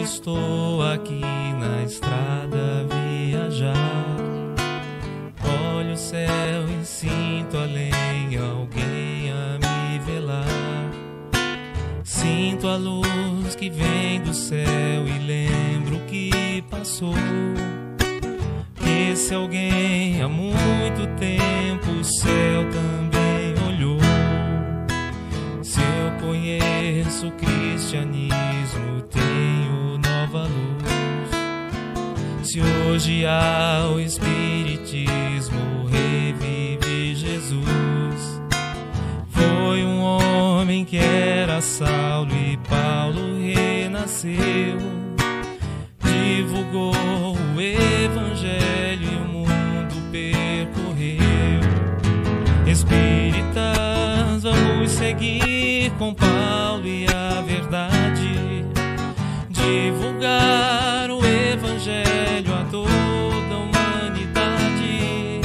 estou aqui na estrada a viajar, olho o céu e sinto além alguém a me velar. Sinto a luz que vem do céu e lembro que passou. Esse alguém há muito tempo o céu também olhou. Se eu conheço o cristianismo, tenho nova luz. Se hoje há o espiritismo, revive Jesus. Foi um homem que era Saulo e Paulo renasceu. Divulgou o evangelho e o mundo percorreu. Espíritas, vamos seguir com Paulo e a verdade, divulgar o evangelho a toda a humanidade.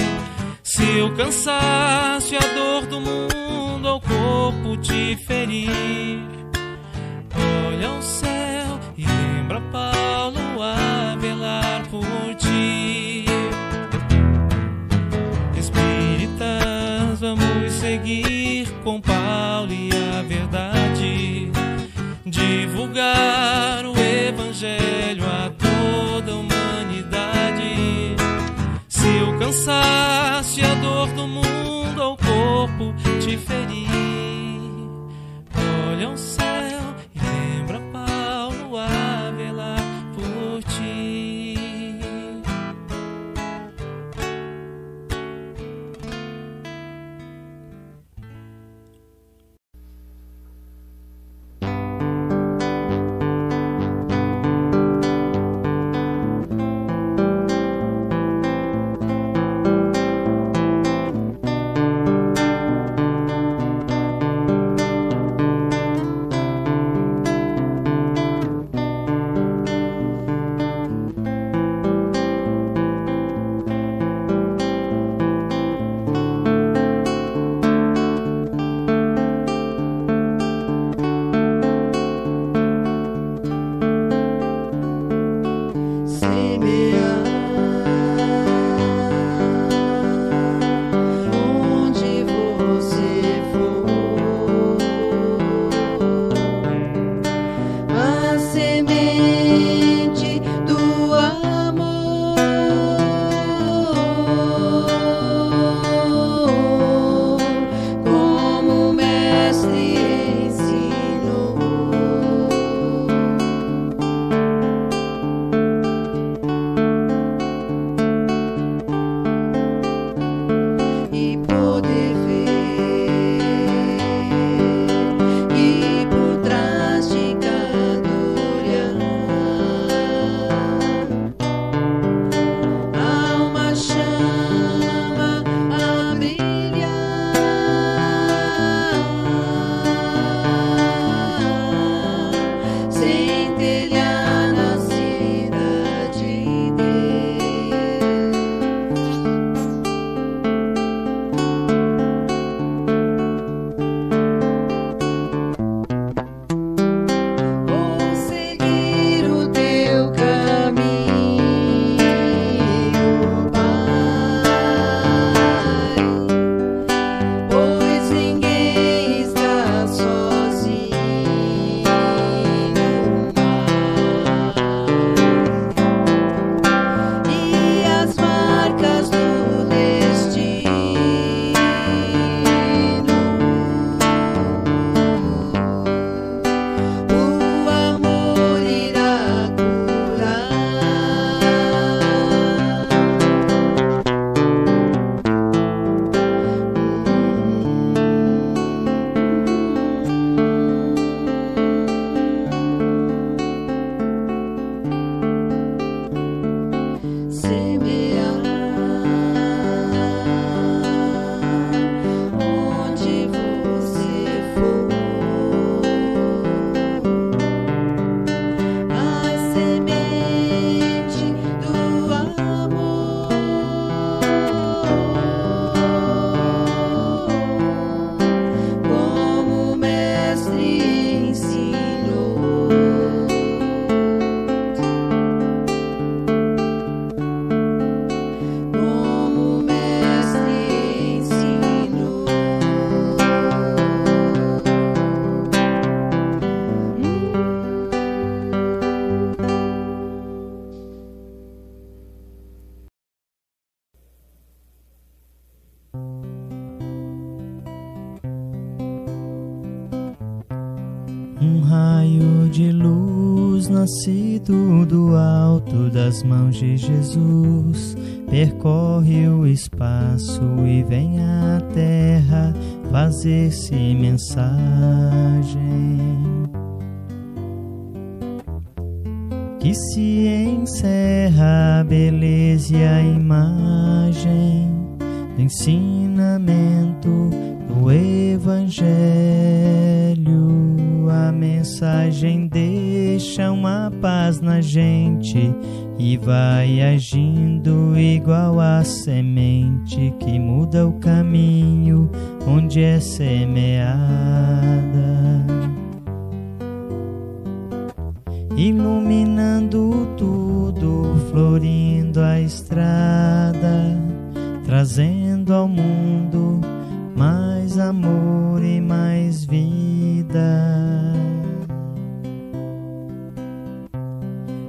Se o cansaço e a dor do mundo ao corpo te ferir, olha ao céu e lembra Paulo a velar por ti. Espíritas, vamos seguir com Paulo e a verdade, divulgar o evangelho a toda a humanidade. Se o cansaço e a dor do mundo ao corpo te ferir, olha ao céu e lembra Paulo a velar por ti. Um raio de luz nascido do alto das mãos de Jesus percorre o espaço e vem à terra fazer-se mensagem. Que se encerra a beleza e a imagem do ensinamento do Evangelho. A mensagem deixa uma paz na gente e vai agindo igual a semente que muda o caminho onde é semeada, iluminando tudo, florindo a estrada, trazendo ao mundo mais amor e mais vida.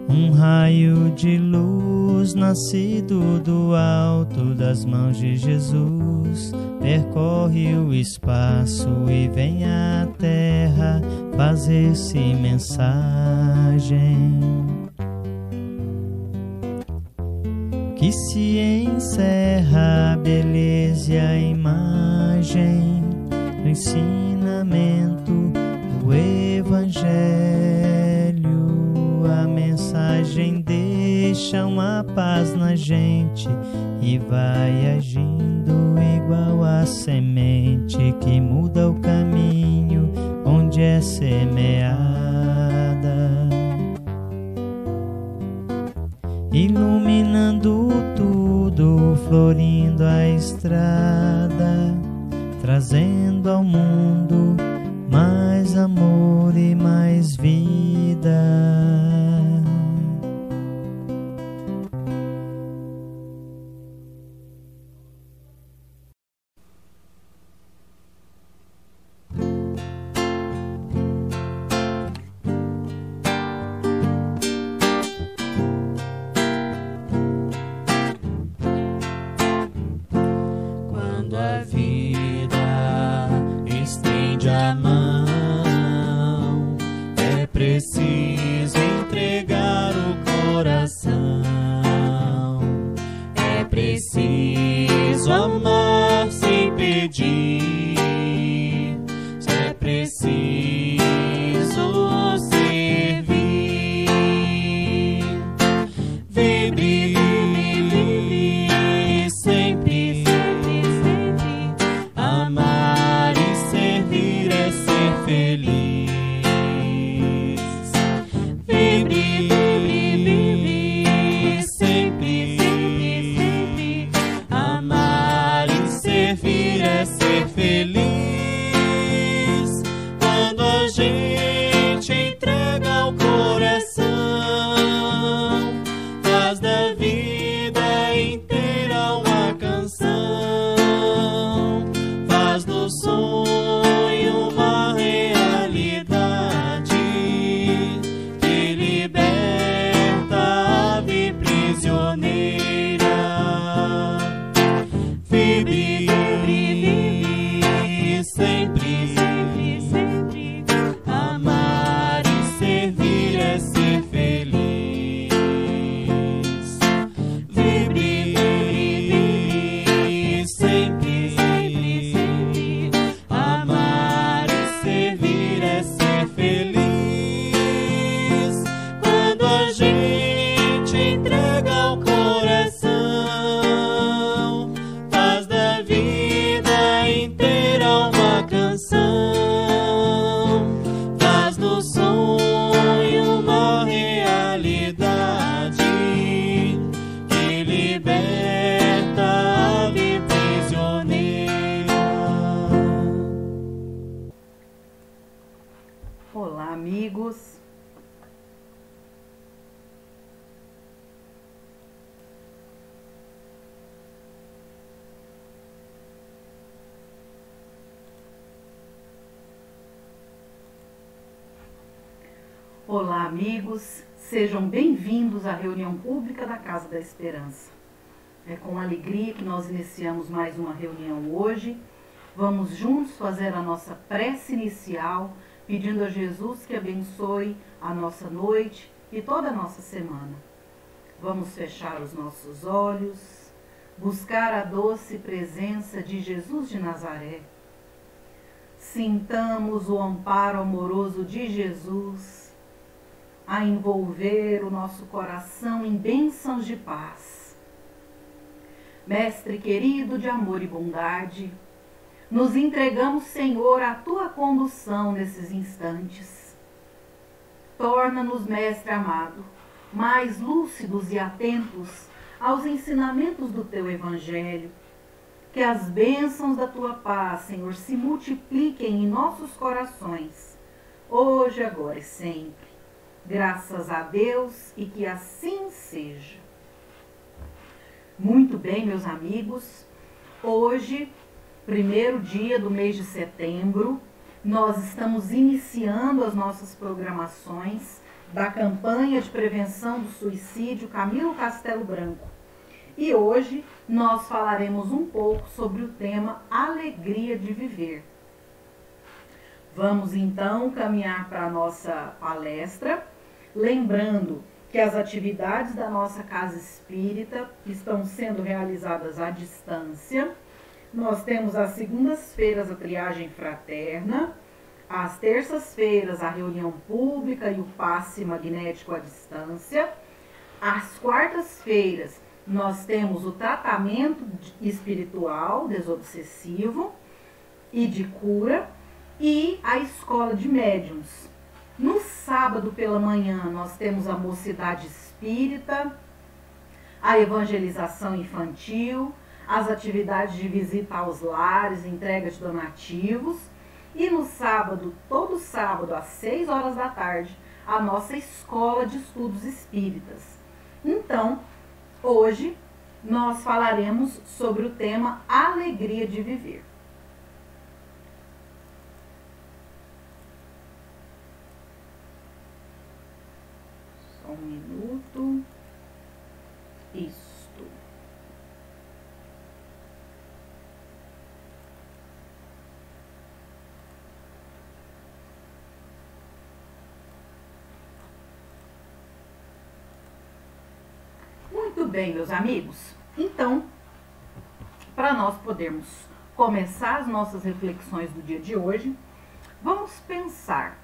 Um raio de luz nascido do alto das mãos de Jesus percorre o espaço e vem à terra fazer-se mensagem. Que se encerra a beleza e a imagem do ensinamento do Evangelho. A mensagem deixa uma paz na gente e vai agindo igual a semente que muda o caminho onde é semeada, iluminando tudo, florindo a estrada, trazendo ao mundo mais amor e mais vida. Olá, amigos. Olá, amigos. Sejam bem-vindos à reunião pública da Casa da Esperança. É com alegria que nós iniciamos mais uma reunião hoje. Vamos juntos fazer a nossa prece inicial, pedindo a Jesus que abençoe a nossa noite e toda a nossa semana. Vamos fechar os nossos olhos, buscar a doce presença de Jesus de Nazaré. Sintamos o amparo amoroso de Jesus a envolver o nosso coração em bênçãos de paz. Mestre querido de amor e bondade, nos entregamos, Senhor, à Tua condução nesses instantes. Torna-nos, Mestre amado, mais lúcidos e atentos aos ensinamentos do Teu Evangelho. Que as bênçãos da Tua paz, Senhor, se multipliquem em nossos corações, hoje, agora e sempre. Graças a Deus e que assim seja. Muito bem, meus amigos, hoje, primeiro dia do mês de setembro, nós estamos iniciando as nossas programações da campanha de prevenção do suicídio Camilo Castelo Branco. E hoje nós falaremos um pouco sobre o tema Alegria de Viver. Vamos então caminhar para a nossa palestra, lembrando que as atividades da nossa casa espírita estão sendo realizadas à distância. Nós temos às segundas-feiras a triagem fraterna, às terças-feiras a reunião pública e o passe magnético à distância. Às quartas-feiras nós temos o tratamento espiritual desobsessivo e de cura e a escola de médiuns. No sábado pela manhã nós temos a mocidade espírita, a evangelização infantil, as atividades de visita aos lares, entrega de donativos. E no sábado, todo sábado, às 6 horas da tarde, a nossa escola de estudos espíritas. Então, hoje, nós falaremos sobre o tema Alegria de Viver. Só um minuto. Isso. Muito bem, meus amigos. Então, para nós podermos começar as nossas reflexões do dia de hoje, vamos pensar.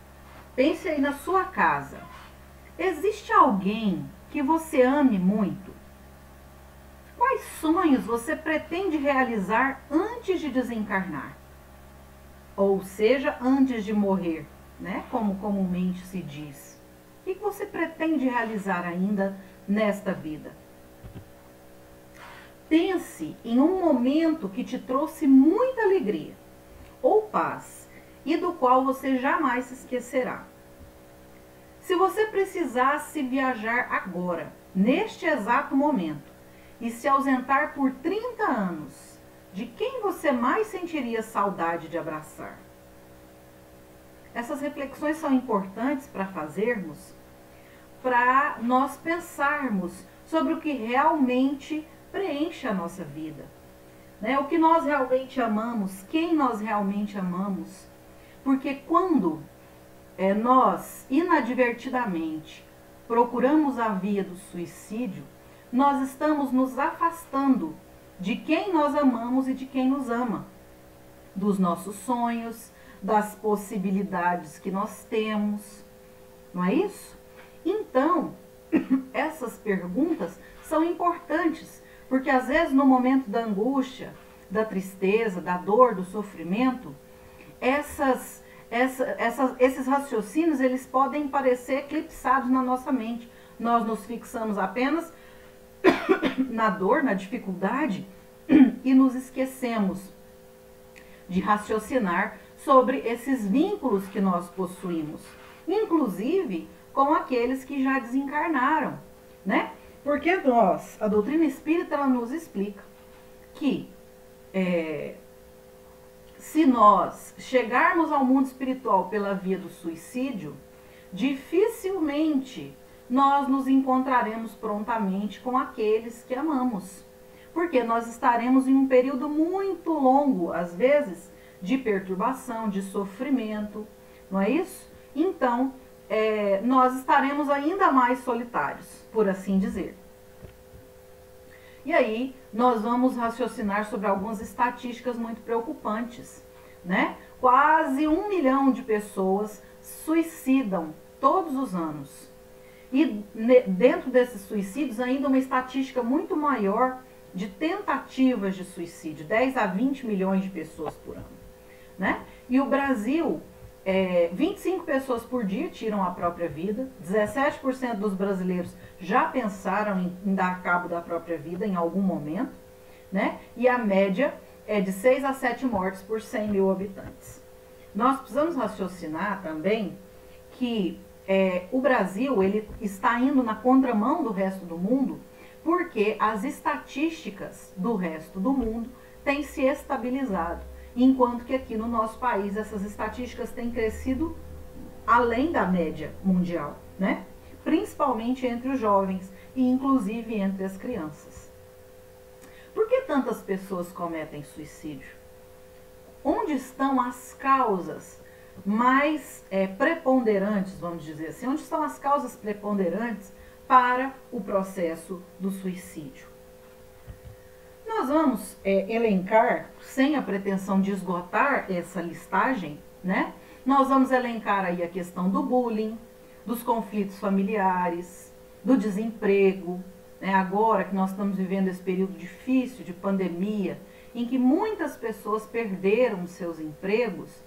Pense aí na sua casa. Existe alguém que você ame muito? Quais sonhos você pretende realizar antes de desencarnar? Ou seja, antes de morrer, né? Como comumente se diz. O que você pretende realizar ainda nesta vida? Pense em um momento que te trouxe muita alegria ou paz e do qual você jamais se esquecerá. Se você precisasse viajar agora, neste exato momento, e se ausentar por 30 anos, de quem você mais sentiria saudade de abraçar? Essas reflexões são importantes para fazermos, para nós pensarmos sobre o que realmente preenche a nossa vida, né? O que nós realmente amamos, quem nós realmente amamos, porque quando nós inadvertidamente procuramos a via do suicídio, nós estamos nos afastando de quem nós amamos e de quem nos ama, dos nossos sonhos, das possibilidades que nós temos, não é isso? Então, essas perguntas são importantes, porque às vezes no momento da angústia, da tristeza, da dor, do sofrimento, esses raciocínios eles podem parecer eclipsados na nossa mente. Nós nos fixamos apenas na dor, na dificuldade e nos esquecemos de raciocinar sobre esses vínculos que nós possuímos, inclusive com aqueles que já desencarnaram, né? Porque a doutrina espírita, ela nos explica que se nós chegarmos ao mundo espiritual pela via do suicídio, dificilmente nós nos encontraremos prontamente com aqueles que amamos. Porque nós estaremos em um período muito longo, às vezes, de perturbação, de sofrimento, não é isso? Então, nós estaremos ainda mais solitários, por assim dizer. E aí, nós vamos raciocinar sobre algumas estatísticas muito preocupantes, né? Quase 1 milhão de pessoas suicidam todos os anos. E dentro desses suicídios, ainda uma estatística muito maior de tentativas de suicídio, 10 a 20 milhões de pessoas por ano, né? E o Brasil, 25 pessoas por dia tiram a própria vida, 17% dos brasileiros já pensaram em dar cabo da própria vida em algum momento, né? E a média é de 6 a 7 mortes por 100 mil habitantes. Nós precisamos raciocinar também que o Brasil ele está indo na contramão do resto do mundo, porque as estatísticas do resto do mundo têm se estabilizado, enquanto que aqui no nosso país essas estatísticas têm crescido além da média mundial, né? Principalmente entre os jovens e inclusive entre as crianças. Por que tantas pessoas cometem suicídio? Onde estão as causas mais preponderantes, vamos dizer assim? Onde estão as causas preponderantes para o processo do suicídio? Nós vamos elencar, sem a pretensão de esgotar essa listagem, né? Nós vamos elencar aí a questão do bullying, dos conflitos familiares, do desemprego, né? Agora que nós estamos vivendo esse período difícil de pandemia, em que muitas pessoas perderam seus empregos,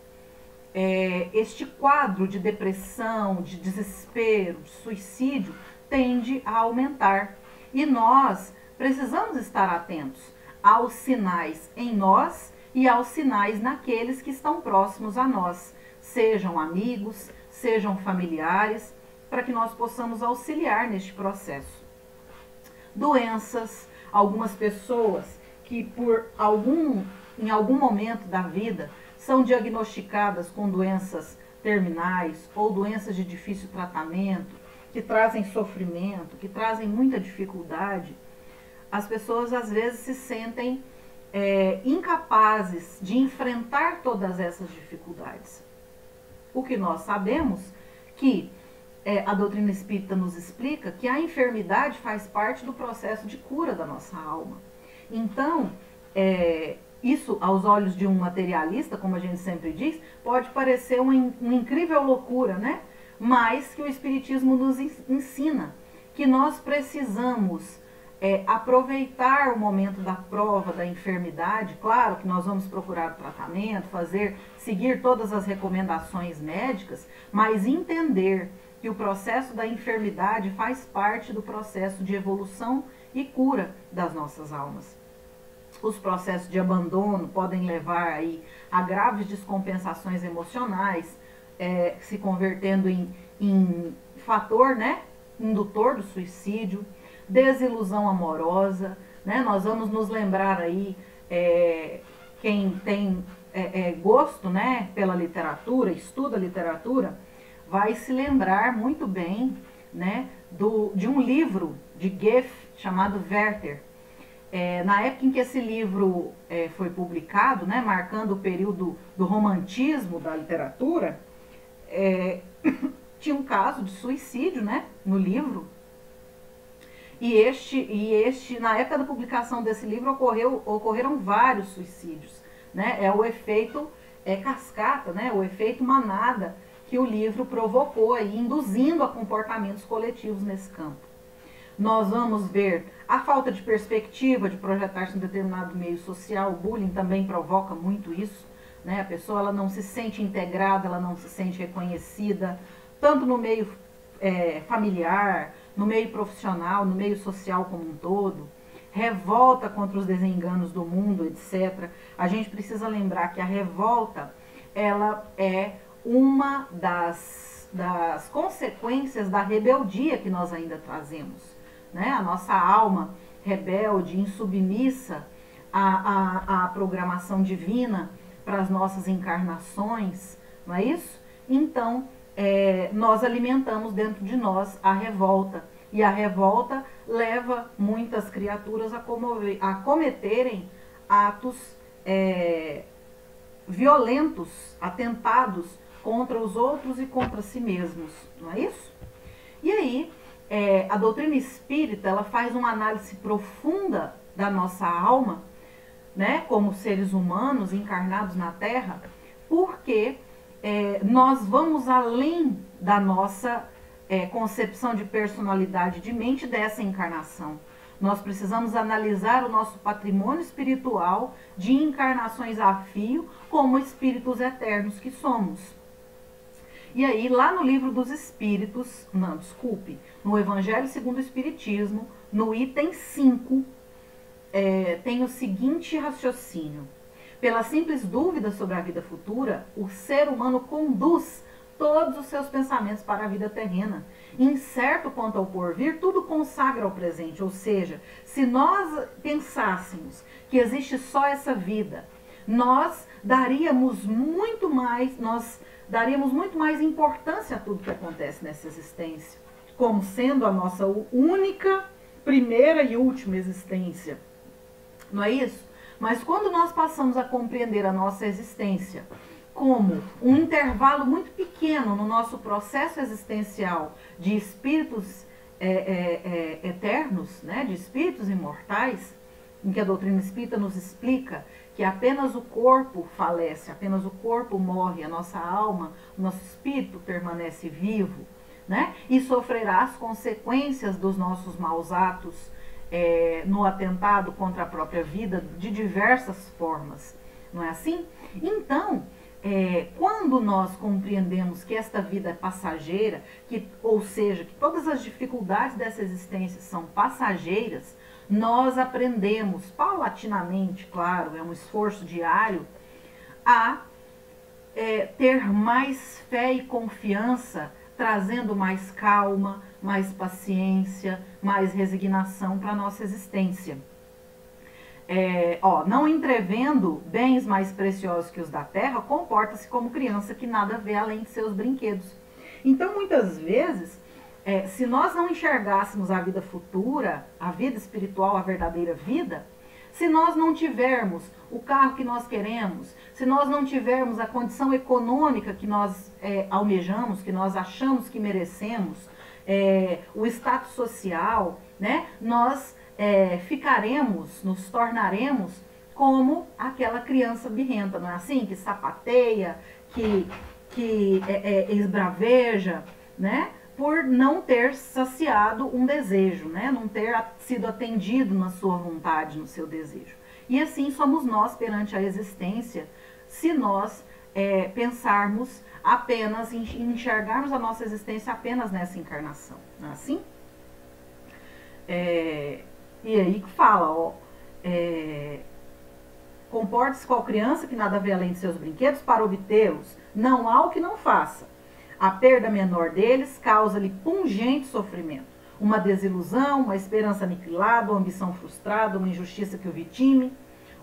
este quadro de depressão, de desespero, de suicídio, tende a aumentar. E nós precisamos estar atentos aos sinais em nós e aos sinais naqueles que estão próximos a nós, sejam amigos, sejam familiares, para que nós possamos auxiliar neste processo. Doenças, algumas pessoas que em algum momento da vida são diagnosticadas com doenças terminais ou doenças de difícil tratamento, que trazem sofrimento, que trazem muita dificuldade, as pessoas às vezes se sentem incapazes de enfrentar todas essas dificuldades. O que nós sabemos que a doutrina espírita nos explica que a enfermidade faz parte do processo de cura da nossa alma. Então, isso aos olhos de um materialista, como a gente sempre diz, pode parecer uma incrível loucura, né? Mas que o Espiritismo nos ensina que nós precisamos aproveitar o momento da prova, da enfermidade. Claro que nós vamos procurar o tratamento, seguir todas as recomendações médicas, mas entender que o processo da enfermidade faz parte do processo de evolução e cura das nossas almas. Os processos de abandono podem levar aí a graves descompensações emocionais, se convertendo em fator, né, indutor do suicídio, desilusão amorosa, né? Nós vamos nos lembrar aí, quem tem gosto, né, pela literatura, estuda literatura, vai se lembrar muito bem, né, de um livro de Goethe chamado Werther. Na época em que esse livro foi publicado, né, marcando o período do romantismo da literatura, tinha um caso de suicídio, né, no livro. E na época da publicação desse livro ocorreram vários suicídios, né? É o efeito cascata, né? O efeito manada que o livro provocou aí, induzindo a comportamentos coletivos nesse campo. Nós vamos ver a falta de perspectiva de projetar-se em determinado meio social. O bullying também provoca muito isso, né? A pessoa ela não se sente integrada, ela não se sente reconhecida, tanto no meio familiar, no meio profissional, no meio social como um todo, revolta contra os desenganos do mundo, etc. A gente precisa lembrar que a revolta, ela é uma das consequências da rebeldia que nós ainda trazemos, né? A nossa alma rebelde, insubmissa à programação divina para as nossas encarnações, não é isso? Então, nós alimentamos dentro de nós a revolta. E a revolta leva muitas criaturas a cometerem atos violentos, atentados contra os outros e contra si mesmos, não é isso? E aí, a doutrina espírita, ela faz uma análise profunda da nossa alma, né, como seres humanos encarnados na Terra, porque nós vamos além da nossa concepção de personalidade de mente dessa encarnação. Nós precisamos analisar o nosso patrimônio espiritual de encarnações a fio como espíritos eternos que somos. E aí, lá no Livro dos Espíritos, no Evangelho segundo o Espiritismo, no item 5, tem o seguinte raciocínio. Pela simples dúvida sobre a vida futura, o ser humano conduz todos os seus pensamentos para a vida terrena. Incerto quanto ao porvir, tudo consagra ao presente. Ou seja, se nós pensássemos que existe só essa vida, nós daríamos muito mais importância a tudo que acontece nessa existência, como sendo a nossa única, primeira e última existência. Não é isso? Mas quando nós passamos a compreender a nossa existência como um intervalo muito pequeno no nosso processo existencial de espíritos eternos, né, de espíritos imortais, em que a doutrina espírita nos explica que apenas o corpo falece, apenas o corpo morre, a nossa alma, o nosso espírito permanece vivo, né, e sofrerá as consequências dos nossos maus atos no atentado contra a própria vida de diversas formas, não é assim? Então, quando nós compreendemos que esta vida é passageira, ou seja, que todas as dificuldades dessa existência são passageiras, nós aprendemos paulatinamente, claro, é um esforço diário, a ter mais fé e confiança, trazendo mais calma, mais paciência, mais resignação para a nossa existência. Não entrevendo bens mais preciosos que os da terra, comporta-se como criança que nada vê além de seus brinquedos. Então, muitas vezes, se nós não enxergássemos a vida futura, a vida espiritual, a verdadeira vida, se nós não tivermos o carro que nós queremos, se nós não tivermos a condição econômica que nós almejamos, que nós achamos que merecemos, o status social, né, nós nos tornaremos como aquela criança birrenta, não é assim? Que sapateia, que esbraveja, né? Por não ter saciado um desejo, né? Não ter sido atendido na sua vontade, no seu desejo. E assim somos nós perante a existência, se nós pensarmos apenas, enxergarmos a nossa existência apenas nessa encarnação, não é assim? E aí que fala, comporte-se qual criança que nada vê além de seus brinquedos para obtê-los. Não há o que não faça. A perda menor deles causa-lhe pungente sofrimento. Uma desilusão, uma esperança aniquilada, uma ambição frustrada, uma injustiça que o vitime.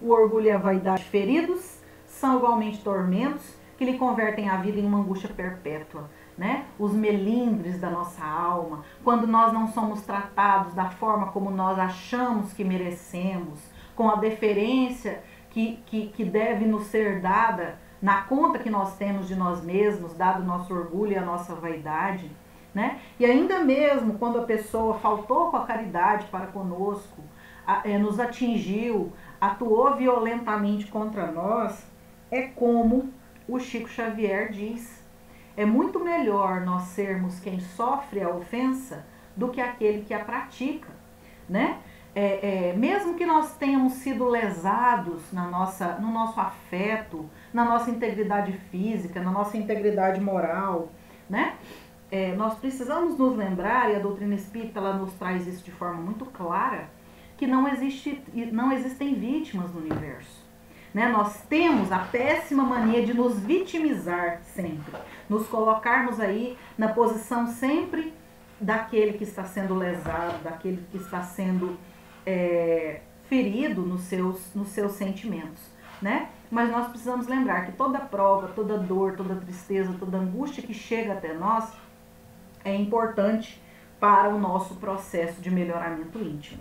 O orgulho e a vaidade feridos são igualmente tormentos que lhe convertem a vida em uma angústia perpétua. Né? Os melindres da nossa alma, quando nós não somos tratados da forma como nós achamos que merecemos, com a deferência que deve nos ser dada na conta que nós temos de nós mesmos, dado o nosso orgulho e a nossa vaidade, né? E ainda mesmo quando a pessoa faltou com a caridade para conosco, nos atingiu, atuou violentamente contra nós, é como o Chico Xavier diz: é muito melhor nós sermos quem sofre a ofensa do que aquele que a pratica, né? Mesmo que nós tenhamos sido lesados no nosso afeto, na nossa integridade física, na nossa integridade moral, né? Nós precisamos nos lembrar, e a doutrina espírita ela nos traz isso de forma muito clara, que não existem vítimas no universo. Né? Nós temos a péssima mania de nos vitimizar sempre, nos colocarmos aí na posição sempre daquele que está sendo lesado, daquele que está sendo ferido nos seus sentimentos, né? Mas nós precisamos lembrar que toda prova, toda dor, toda tristeza, toda angústia que chega até nós é importante para o nosso processo de melhoramento íntimo.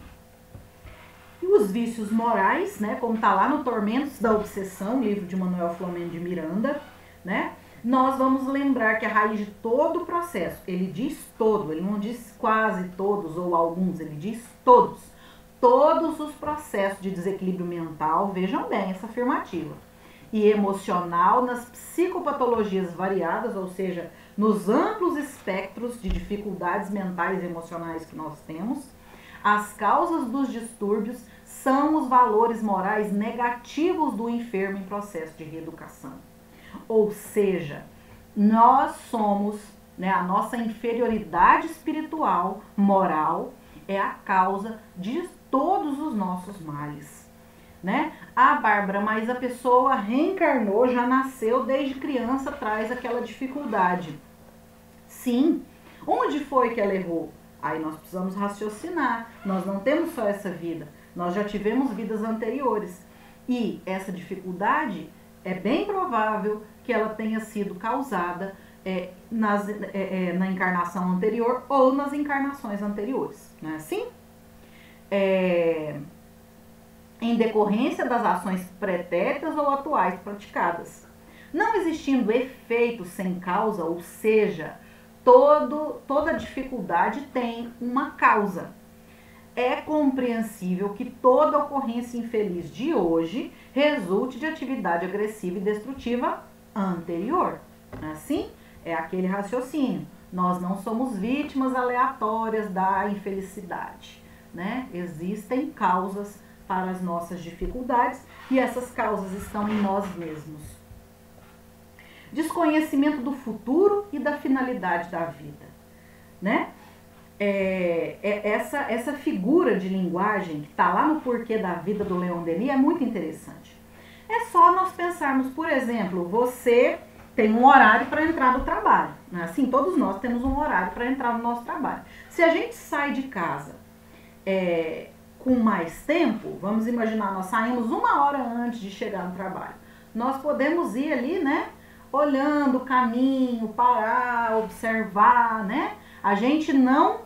E os vícios morais, né, como está lá no Tormentos da Obsessão, livro de Manuel Flamengo de Miranda, né, nós vamos lembrar que a raiz de todo o processo, ele diz todo, ele não diz quase todos ou alguns, ele diz todos. Todos os processos de desequilíbrio mental, vejam bem essa afirmativa, e emocional nas psicopatologias variadas, ou seja, nos amplos espectros de dificuldades mentais e emocionais que nós temos, as causas dos distúrbios são os valores morais negativos do enfermo em processo de reeducação. Ou seja, nós somos, né, a nossa inferioridade espiritual, moral, é a causa de todos os nossos males, né? Ah, Bárbara, mas a pessoa reencarnou, já nasceu, desde criança traz aquela dificuldade. Sim, onde foi que ela errou? Aí nós precisamos raciocinar, nós não temos só essa vida, nós já tivemos vidas anteriores. E essa dificuldade é bem provável que ela tenha sido causada na encarnação anterior ou nas encarnações anteriores, não é assim? Em decorrência das ações pretéritas ou atuais praticadas. Não existindo efeito sem causa, ou seja, toda dificuldade tem uma causa. É compreensível que toda ocorrência infeliz de hoje resulte de atividade agressiva e destrutiva anterior. Assim, é aquele raciocínio. Nós não somos vítimas aleatórias da infelicidade, né? Existem causas para as nossas dificuldades e essas causas estão em nós mesmos. Desconhecimento do futuro e da finalidade da vida, né? Essa figura de linguagem que está lá no Porquê da Vida do Leon Denis é muito interessante. É só nós pensarmos, por exemplo, você tem um horário para entrar no trabalho, né? Assim, todos nós temos um horário para entrar no nosso trabalho. Se a gente sai de casa com mais tempo, vamos imaginar, nós saímos 1 hora antes de chegar no trabalho. Nós podemos ir ali, né, olhando o caminho, parar, observar, né? A gente não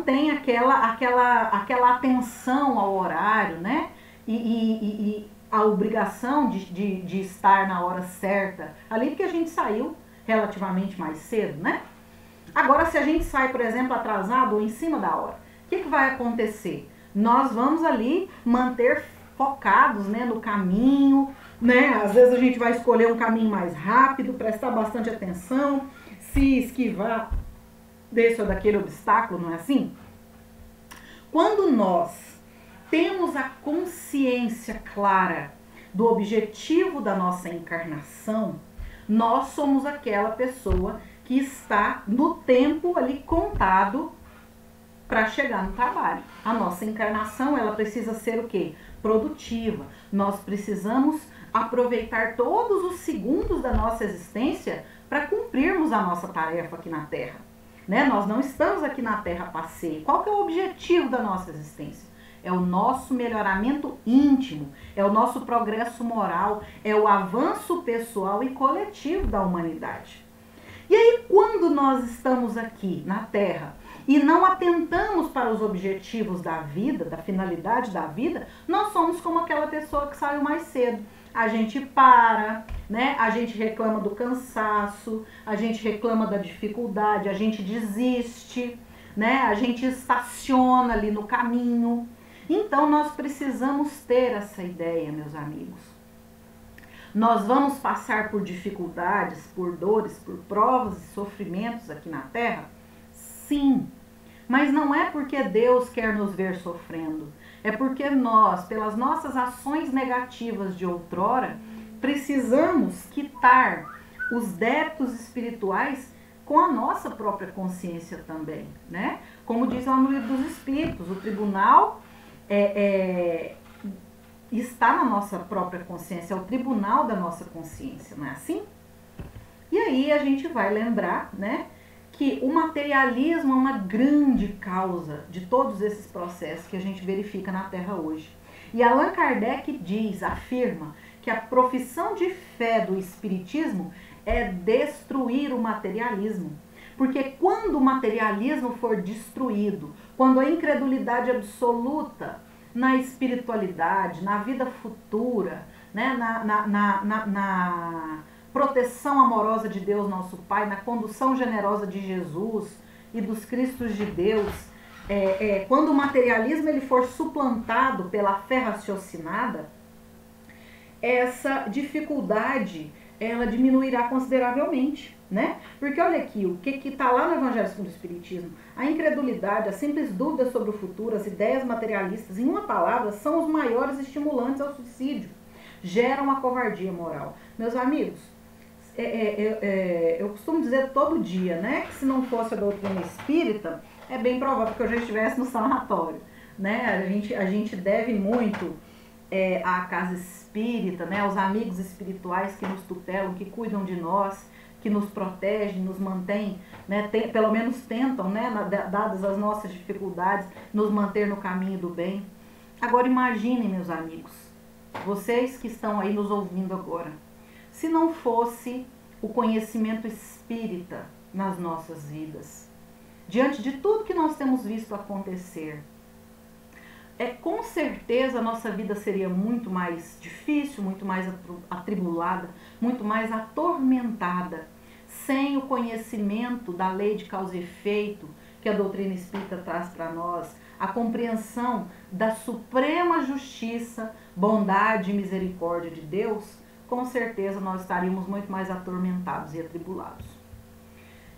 tem aquela atenção ao horário, né? E a obrigação de estar na hora certa, ali porque a gente saiu relativamente mais cedo, né? Agora, se a gente sai, por exemplo, atrasado ou em cima da hora, o que vai acontecer? Nós vamos ali manter focados, né, no caminho, né? Às vezes a gente vai escolher um caminho mais rápido, prestar bastante atenção, se esquivar desse ou daquele obstáculo, não é assim? Quando nós temos a consciência clara do objetivo da nossa encarnação, nós somos aquela pessoa que está no tempo ali contado para chegar no trabalho. A nossa encarnação, ela precisa ser o quê? Produtiva. Nós precisamos aproveitar todos os segundos da nossa existência para cumprirmos a nossa tarefa aqui na Terra. Né? Nós não estamos aqui na Terra a passeio. Qual que é o objetivo da nossa existência? É o nosso melhoramento íntimo, é o nosso progresso moral, é o avanço pessoal e coletivo da humanidade. E aí, quando nós estamos aqui na Terra e não atentamos para os objetivos da vida, da finalidade da vida, nós somos como aquela pessoa que saiu mais cedo. A gente para, né? A gente reclama do cansaço, a gente reclama da dificuldade, a gente desiste, né? A gente estaciona ali no caminho. Então, nós precisamos ter essa ideia, meus amigos. Nós vamos passar por dificuldades, por dores, por provas e sofrimentos aqui na Terra? Sim, mas não é porque Deus quer nos ver sofrendo. É porque nós, pelas nossas ações negativas de outrora, precisamos quitar os débitos espirituais com a nossa própria consciência também, né? Como diz lá no Livro dos Espíritos, o tribunal está na nossa própria consciência, é o tribunal da nossa consciência, não é assim? E aí a gente vai lembrar, né, que o materialismo é uma grande causa de todos esses processos que a gente verifica na Terra hoje. E Allan Kardec afirma que a profissão de fé do Espiritismo é destruir o materialismo. Porque quando o materialismo for destruído, quando a incredulidade absoluta na espiritualidade, na vida futura, né, proteção amorosa de Deus nosso Pai, na condução generosa de Jesus e dos Cristos de Deus, quando o materialismo ele for suplantado pela fé raciocinada, essa dificuldade ela diminuirá consideravelmente, né? Porque olha aqui, o que está lá no Evangelho segundo o Espiritismo, a incredulidade, a simples dúvida sobre o futuro, as ideias materialistas, em uma palavra, são os maiores estimulantes ao suicídio, geram a covardia moral. Meus amigos, eu costumo dizer todo dia, né, que se não fosse a doutrina espírita, é bem provável que eu já estivesse no sanatório, né? A gente deve muito à casa espírita, né, aos amigos espirituais que nos tutelam, que cuidam de nós, que nos protegem, nos mantêm, né, pelo menos tentam, né, dadas as nossas dificuldades, nos manter no caminho do bem. Agora imaginem, meus amigos, vocês que estão aí nos ouvindo agora, se não fosse o conhecimento espírita nas nossas vidas, diante de tudo que nós temos visto acontecer, com certeza a nossa vida seria muito mais difícil, muito mais atribulada, muito mais atormentada, sem o conhecimento da lei de causa e efeito que a doutrina espírita traz para nós, a compreensão da suprema justiça, bondade e misericórdia de Deus, com certeza nós estaríamos muito mais atormentados e atribulados.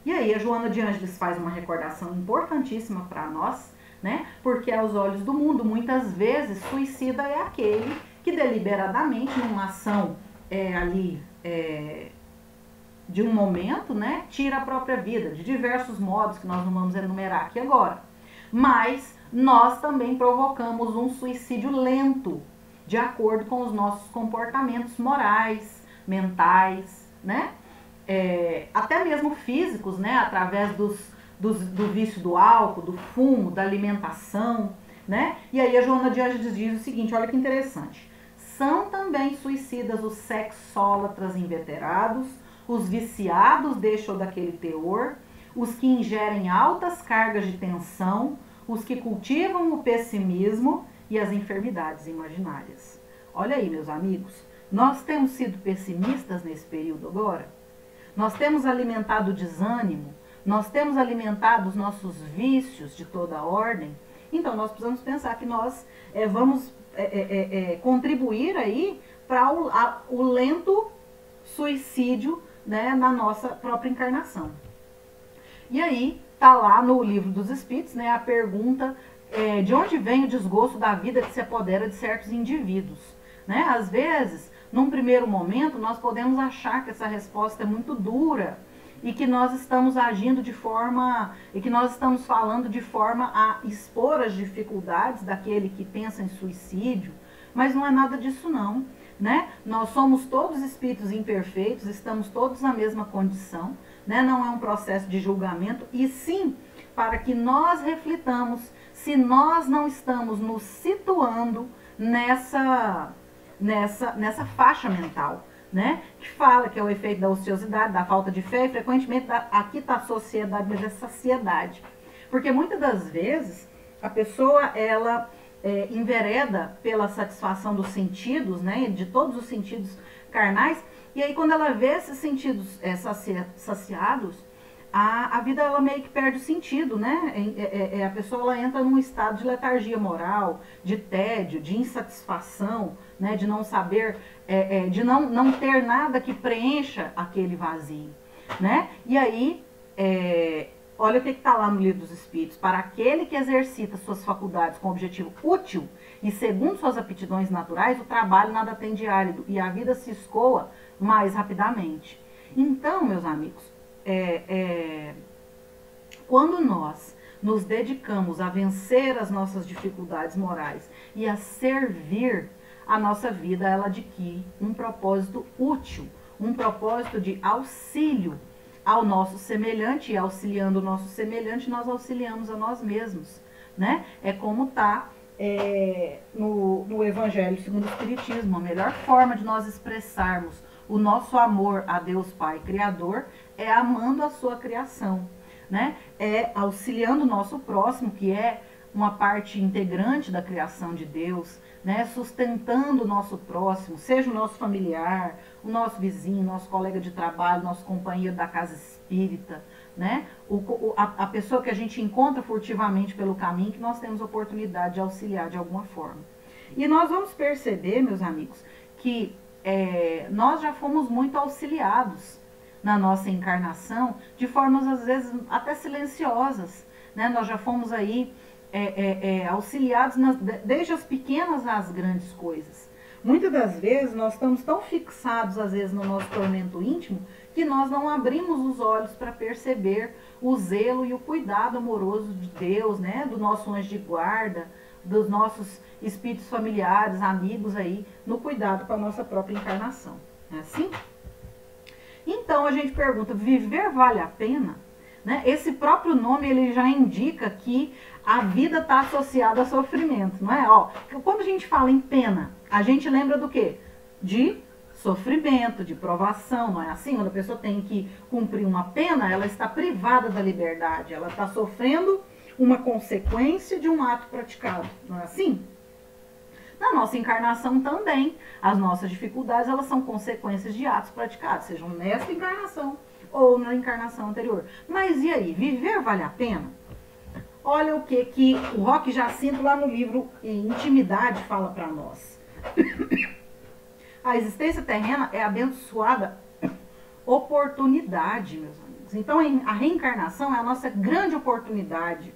E aí a Joana de Ângeles faz uma recordação importantíssima para nós, né? Porque aos olhos do mundo, muitas vezes, suicida é aquele que deliberadamente, numa ação de um momento, né, tira a própria vida, de diversos modos que nós não vamos enumerar aqui agora. Mas nós também provocamos um suicídio lento, de acordo com os nossos comportamentos morais, mentais, né? Até mesmo físicos, né? Através do vício do álcool, do fumo, da alimentação, né? E aí a Joana de Ângeles diz o seguinte, olha que interessante. São também suicidas os sexólatras inveterados, os viciados deste ou daquele teor, os que ingerem altas cargas de tensão, os que cultivam o pessimismo e as enfermidades imaginárias. Olha aí, meus amigos, nós temos sido pessimistas nesse período agora? Nós temos alimentado o desânimo? Nós temos alimentado os nossos vícios de toda a ordem? Então, nós precisamos pensar que nós vamos contribuir aí para o lento suicídio, né, na nossa própria encarnação. E aí, tá lá no Livro dos Espíritos, né, a pergunta de onde vem o desgosto da vida que se apodera de certos indivíduos, né? Às vezes, num primeiro momento, nós podemos achar que essa resposta é muito dura e que nós estamos agindo de forma, e que nós estamos falando de forma a expor as dificuldades daquele que pensa em suicídio, mas não é nada disso não, né? Nós somos todos espíritos imperfeitos, estamos todos na mesma condição, né? Não é um processo de julgamento, e sim para que nós reflitamos se nós não estamos nos situando nessa faixa mental, né? Que fala que é o efeito da ociosidade, da falta de fé, e frequentemente aqui está a sociedade, mas é saciedade. Porque muitas das vezes a pessoa, ela envereda pela satisfação dos sentidos, né? De todos os sentidos carnais, e aí quando ela vê esses sentidos saciados, a vida ela meio que perde o sentido, né? A pessoa ela entra num estado de letargia moral, de tédio, de insatisfação, né? De não saber, de não ter nada que preencha aquele vazio, né? E aí, olha o que está lá no Livro dos Espíritos. Para aquele que exercita suas faculdades com objetivo útil e segundo suas aptidões naturais, o trabalho nada tem de árido e a vida se escoa mais rapidamente. Então, meus amigos, quando nós nos dedicamos a vencer as nossas dificuldades morais e a servir, a nossa vida ela adquire um propósito útil, um propósito de auxílio ao nosso semelhante, e auxiliando o nosso semelhante, nós auxiliamos a nós mesmos, né? É como está no Evangelho segundo o Espiritismo, a melhor forma de nós expressarmos o nosso amor a Deus Pai Criador é amando a sua criação, né? É auxiliando o nosso próximo, que é uma parte integrante da criação de Deus, né, sustentando o nosso próximo, seja o nosso familiar, o nosso vizinho, nosso colega de trabalho, nosso companheiro da casa espírita, né, a pessoa que a gente encontra furtivamente pelo caminho, que nós temos oportunidade de auxiliar de alguma forma. E nós vamos perceber, meus amigos, que nós já fomos muito auxiliados na nossa encarnação, de formas às vezes até silenciosas, né? Nós já fomos aí auxiliados desde as pequenas às grandes coisas. Muitas das vezes nós estamos tão fixados às vezes no nosso tormento íntimo que nós não abrimos os olhos para perceber o zelo e o cuidado amoroso de Deus, né? Do nosso anjo de guarda, dos nossos espíritos familiares, amigos aí, no cuidado com a nossa própria encarnação. Não é assim? Então a gente pergunta, viver vale a pena? Né? Esse próprio nome ele já indica que a vida está associada a sofrimento, não é? Ó, quando a gente fala em pena, a gente lembra do quê? De sofrimento, de provação, não é assim? Quando a pessoa tem que cumprir uma pena, ela está privada da liberdade, ela está sofrendo uma consequência de um ato praticado, não é assim? Na nossa encarnação também, as nossas dificuldades, elas são consequências de atos praticados, sejam nesta encarnação ou na encarnação anterior. Mas e aí, viver vale a pena? Olha o que o Roque Jacinto lá no livro Intimidade fala para nós. A existência terrena é abençoada oportunidade, meus amigos. Então a reencarnação é a nossa grande oportunidade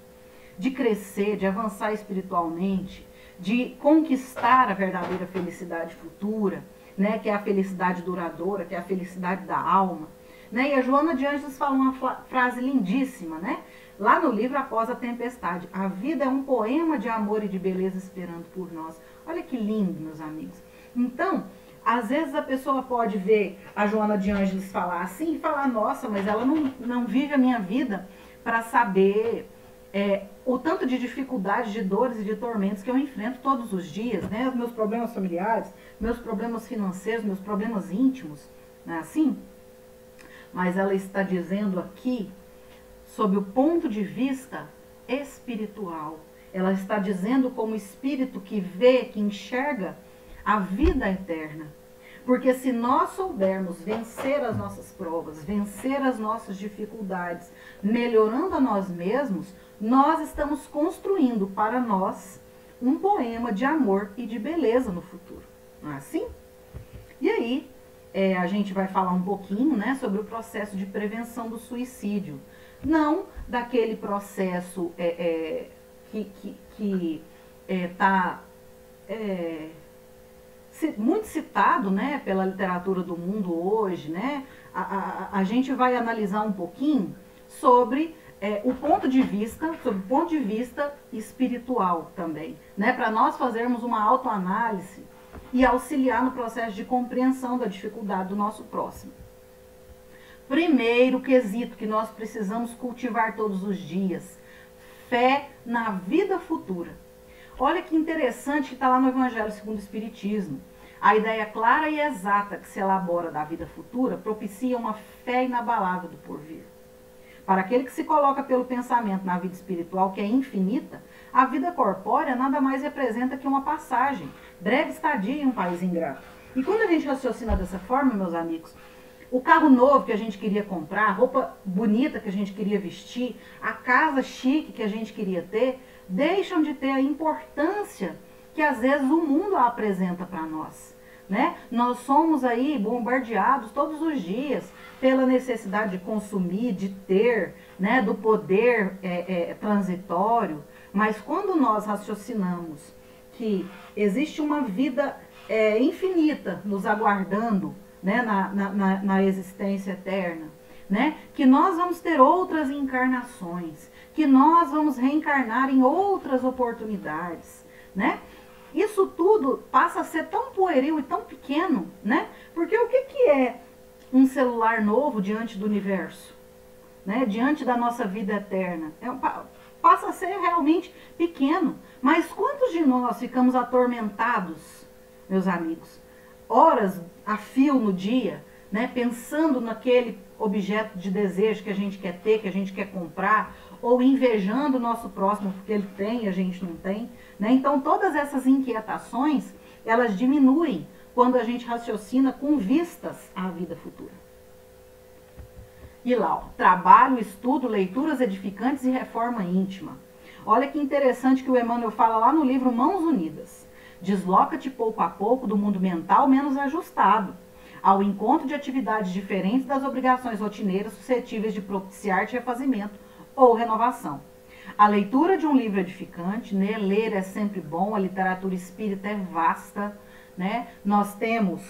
de crescer, de avançar espiritualmente, de conquistar a verdadeira felicidade futura, né, que é a felicidade duradoura, que é a felicidade da alma. Né? E a Joana de Ângeles fala uma frase lindíssima, né? Lá no livro Após a Tempestade. A vida é um poema de amor e de beleza esperando por nós. Olha que lindo, meus amigos. Então, às vezes a pessoa pode ver a Joana de Ângeles falar assim e falar, nossa, mas ela não vive a minha vida para saber o tanto de dificuldades, de dores e de tormentos que eu enfrento todos os dias, né? Os meus problemas familiares, meus problemas financeiros, meus problemas íntimos, não é assim? Mas ela está dizendo aqui, sob o ponto de vista espiritual. Ela está dizendo como espírito que vê, que enxerga a vida eterna. Porque se nós soubermos vencer as nossas provas, vencer as nossas dificuldades, melhorando a nós mesmos, nós estamos construindo para nós um poema de amor e de beleza no futuro. Não é assim? E aí, a gente vai falar um pouquinho, né, sobre o processo de prevenção do suicídio. Não daquele processo que está muito citado, né, pela literatura do mundo hoje, né? A gente vai analisar um pouquinho sobre o ponto de vista, sobre o ponto de vista espiritual também, né? Para nós fazermos uma autoanálise e auxiliar no processo de compreensão da dificuldade do nosso próximo. Primeiro quesito que nós precisamos cultivar todos os dias, fé na vida futura. Olha que interessante que está lá no Evangelho segundo o Espiritismo. A ideia clara e exata que se elabora da vida futura propicia uma fé inabalável do porvir. Para aquele que se coloca pelo pensamento na vida espiritual, que é infinita, a vida corpórea nada mais representa que uma passagem, breve estadia em um país ingrato. E quando a gente raciocina dessa forma, meus amigos, o carro novo que a gente queria comprar, a roupa bonita que a gente queria vestir, a casa chique que a gente queria ter, deixam de ter a importância que às vezes o mundo apresenta para nós. Né? Nós somos aí bombardeados todos os dias pela necessidade de consumir, de ter, né, do poder transitório, mas quando nós raciocinamos que existe uma vida infinita nos aguardando, né, na existência eterna, né, que nós vamos ter outras encarnações, que nós vamos reencarnar em outras oportunidades, né? Isso tudo passa a ser tão pueril e tão pequeno, né? Porque o que é um celular novo diante do universo, né? Diante da nossa vida eterna? Passa a ser realmente pequeno. Mas quantos de nós ficamos atormentados, meus amigos, horas a fio no dia, né? Pensando naquele objeto de desejo que a gente quer ter, que a gente quer comprar, ou invejando o nosso próximo porque ele tem e a gente não tem, né? Então todas essas inquietações, elas diminuem quando a gente raciocina com vistas à vida futura. E lá, ó, trabalho, estudo, leituras edificantes e reforma íntima. Olha que interessante que o Emmanuel fala lá no livro Mãos Unidas. Desloca-te pouco a pouco do mundo mental menos ajustado, ao encontro de atividades diferentes das obrigações rotineiras suscetíveis de propiciar-te refazimento ou renovação. A leitura de um livro edificante, né? Ler é sempre bom, a literatura espírita é vasta, né? Nós temos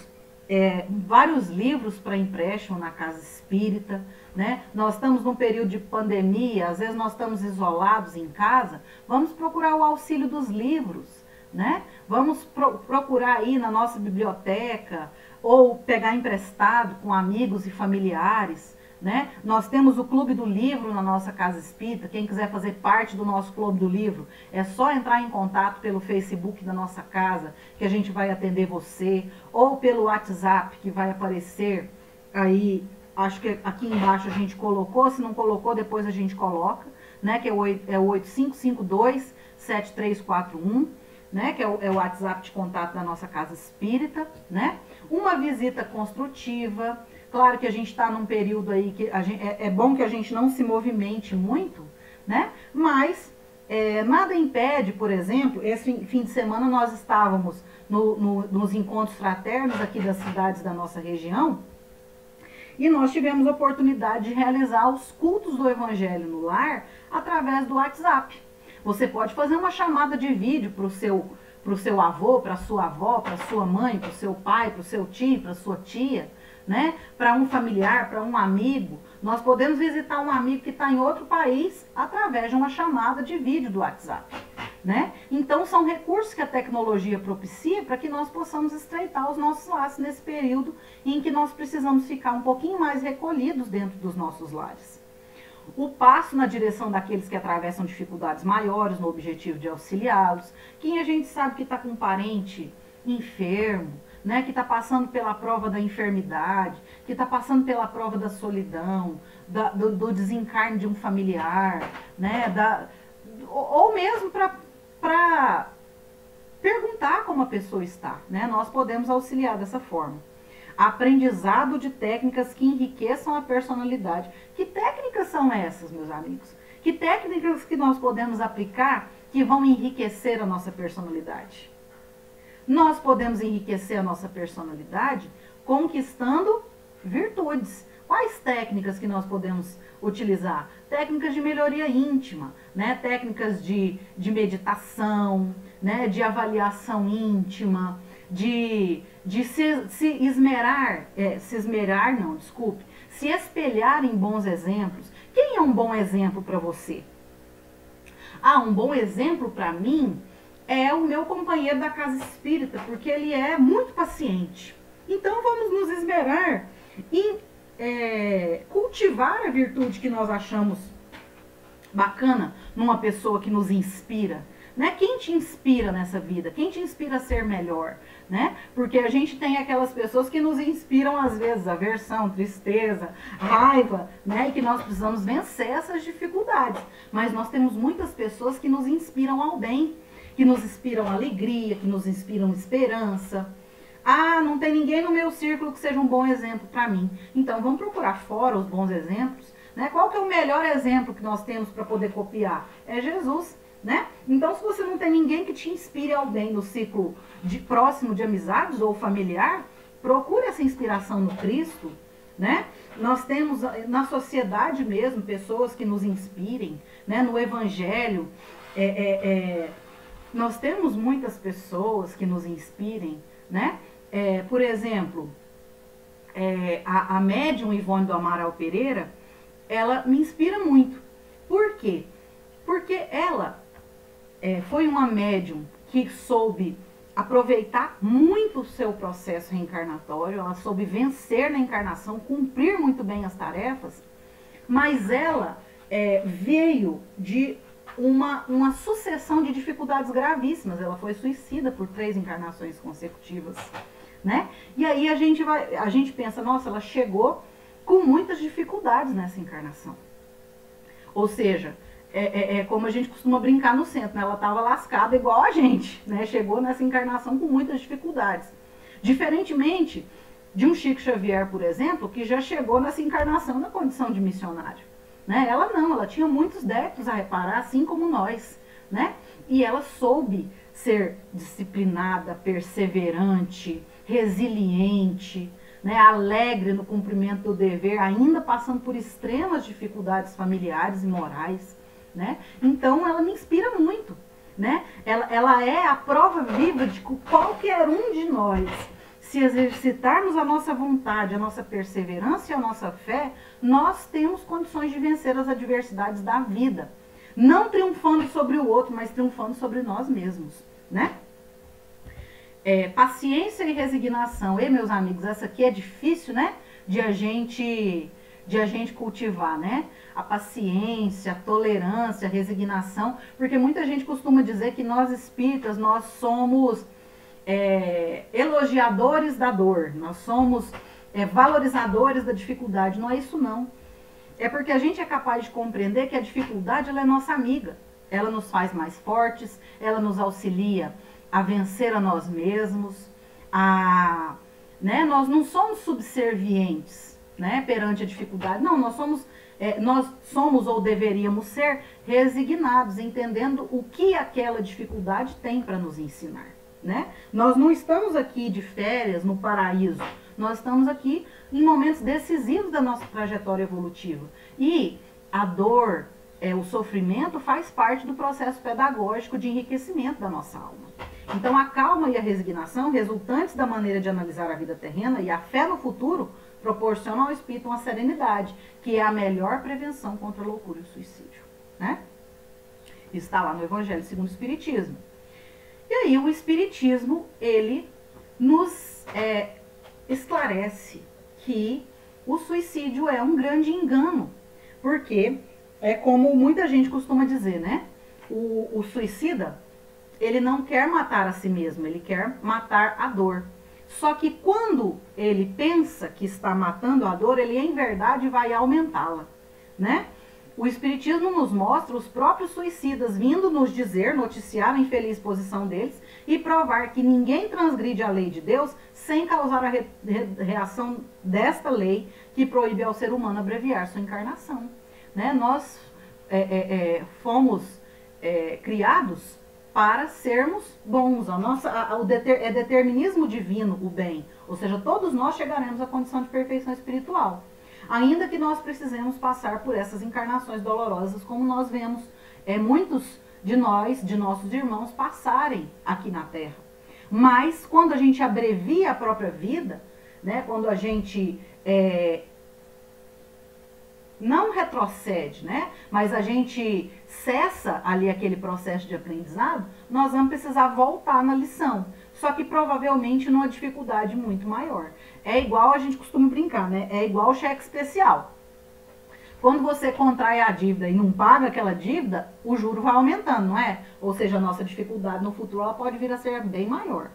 vários livros para empréstimo na casa espírita, né? Nós estamos num período de pandemia, às vezes nós estamos isolados em casa, vamos procurar o auxílio dos livros, né? Vamos procurar aí na nossa biblioteca ou pegar emprestado com amigos e familiares, né? Nós temos o Clube do Livro na nossa casa espírita. Quem quiser fazer parte do nosso Clube do Livro, é só entrar em contato pelo Facebook da nossa casa, que a gente vai atender você, ou pelo WhatsApp, que vai aparecer aí, acho que aqui embaixo a gente colocou, se não colocou, depois a gente coloca, né? Que é o 8552-7341, né? Que é o WhatsApp de contato da nossa casa espírita, né? Uma visita construtiva. Claro que a gente está num período aí que é bom que a gente não se movimente muito, né? Mas nada impede, por exemplo, esse fim de semana nós estávamos nos encontros fraternos aqui das cidades da nossa região e nós tivemos a oportunidade de realizar os cultos do Evangelho no Lar através do WhatsApp. Você pode fazer uma chamada de vídeo para o seu avô, para a sua avó, para a sua mãe, para o seu pai, para o seu tio, para a sua tia, né? Para um familiar, para um amigo. Nós podemos visitar um amigo que está em outro país através de uma chamada de vídeo do WhatsApp, né? Então são recursos que a tecnologia propicia para que nós possamos estreitar os nossos laços nesse período em que nós precisamos ficar um pouquinho mais recolhidos dentro dos nossos lares. O passo na direção daqueles que atravessam dificuldades maiores no objetivo de auxiliá-los. Quem a gente sabe que está com um parente enfermo, né, que está passando pela prova da enfermidade, que está passando pela prova da solidão, do desencarne de um familiar, né, ou mesmo para perguntar como a pessoa está, né, nós podemos auxiliar dessa forma. Aprendizado de técnicas que enriqueçam a personalidade. Que técnicas são essas, meus amigos? Que técnicas que nós podemos aplicar que vão enriquecer a nossa personalidade? Nós podemos enriquecer a nossa personalidade conquistando virtudes. Quais técnicas que nós podemos utilizar? Técnicas de melhoria íntima, né? Técnicas de meditação, né? De avaliação íntima, de se espelhar em bons exemplos. Quem é um bom exemplo para você? Um bom exemplo para mim é o meu companheiro da casa espírita, porque ele é muito paciente. Então vamos nos esmerar em cultivar a virtude que nós achamos bacana numa pessoa que nos inspira, né? Quem te inspira nessa vida? Quem te inspira a ser melhor, né? Porque a gente tem aquelas pessoas que nos inspiram às vezes aversão, tristeza, raiva, né? E que nós precisamos vencer essas dificuldades. Mas nós temos muitas pessoas que nos inspiram ao bem, que nos inspiram alegria, que nos inspiram esperança. Não tem ninguém no meu círculo que seja um bom exemplo para mim. Então vamos procurar fora os bons exemplos, né? Qual que é o melhor exemplo que nós temos para poder copiar? É Jesus, né? Então se você não tem ninguém que te inspire ao bem no ciclo próximo de amizades ou familiar, procure essa inspiração no Cristo, né? Nós temos na sociedade mesmo pessoas que nos inspirem, né? No Evangelho, nós temos muitas pessoas que nos inspirem, né? Por exemplo, a médium Ivone do Amaral Pereira, ela me inspira muito. Por quê? Porque ela foi uma médium que soube aproveitar muito o seu processo reencarnatório, ela soube vencer na encarnação, cumprir muito bem as tarefas, mas ela veio de uma sucessão de dificuldades gravíssimas. Ela foi suicida por 3 encarnações consecutivas, né? E aí a gente pensa, nossa, ela chegou com muitas dificuldades nessa encarnação. Ou seja, como a gente costuma brincar no centro, né? Ela estava lascada igual a gente, né? Chegou nessa encarnação com muitas dificuldades. Diferentemente de um Chico Xavier, por exemplo, que já chegou nessa encarnação na condição de missionário. Né? Ela não, ela tinha muitos débitos a reparar, assim como nós. Né? E ela soube ser disciplinada, perseverante, resiliente, né? Alegre no cumprimento do dever, ainda passando por extremas dificuldades familiares e morais. Né? Então ela me inspira muito. Né? Ela é a prova viva de que qualquer um de nós, se exercitarmos a nossa vontade, a nossa perseverança e a nossa fé, nós temos condições de vencer as adversidades da vida. Não triunfando sobre o outro, mas triunfando sobre nós mesmos. Né? Paciência e resignação. E, meus amigos, essa aqui é difícil, né? De a gente cultivar, né? A paciência, a tolerância, a resignação. Porque muita gente costuma dizer que nós espíritas, nós somos elogiadores da dor, nós somos valorizadores da dificuldade. Não é isso não. É porque a gente é capaz de compreender que a dificuldade ela é nossa amiga. Ela nos faz mais fortes, ela nos auxilia a vencer a nós mesmos, né? Nós não somos subservientes, né, perante a dificuldade. Não, nós somos ou deveríamos ser resignados, entendendo o que aquela dificuldade tem para nos ensinar. Né? Nós não estamos aqui de férias no paraíso, nós estamos aqui em momentos decisivos da nossa trajetória evolutiva. E a dor, o sofrimento faz parte do processo pedagógico de enriquecimento da nossa alma. Então a calma e a resignação, resultantes da maneira de analisar a vida terrena e a fé no futuro, proporcionam ao espírito uma serenidade, que é a melhor prevenção contra a loucura e o suicídio. Né? Está lá no Evangelho segundo o Espiritismo. E aí o Espiritismo, ele nos esclarece que o suicídio é um grande engano, porque é como muita gente costuma dizer, né? O suicida, ele não quer matar a si mesmo, ele quer matar a dor. Só que quando ele pensa que está matando a dor, ele em verdade vai aumentá-la, né? O Espiritismo nos mostra os próprios suicidas vindo nos dizer, noticiar a infeliz posição deles e provar que ninguém transgride a lei de Deus sem causar a reação desta lei que proíbe ao ser humano abreviar sua encarnação. Né? Nós fomos criados para sermos bons. É determinismo divino o bem. Ou seja, todos nós chegaremos à condição de perfeição espiritual. Ainda que nós precisemos passar por essas encarnações dolorosas, como nós vemos muitos de nós, de nossos irmãos, passarem aqui na Terra. Mas quando a gente abrevia a própria vida, né, quando a gente não retrocede, né, mas a gente cessa ali aquele processo de aprendizado, nós vamos precisar voltar na lição. Só que provavelmente numa dificuldade muito maior. É igual, a gente costuma brincar, né? É igual cheque especial. Quando você contrai a dívida e não paga aquela dívida, o juro vai aumentando, não é? Ou seja, a nossa dificuldade no futuro ela pode vir a ser bem maior.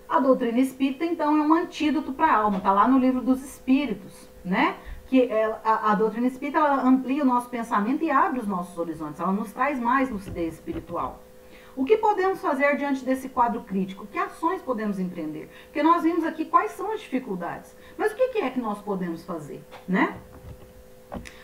A doutrina espírita, então, é um antídoto para a alma. Está lá no Livro dos Espíritos, né? Que a doutrina espírita ela amplia o nosso pensamento e abre os nossos horizontes. Ela nos traz mais lucidez espiritual. O que podemos fazer diante desse quadro crítico? Que ações podemos empreender? Porque nós vimos aqui quais são as dificuldades. Mas o que é que nós podemos fazer, né?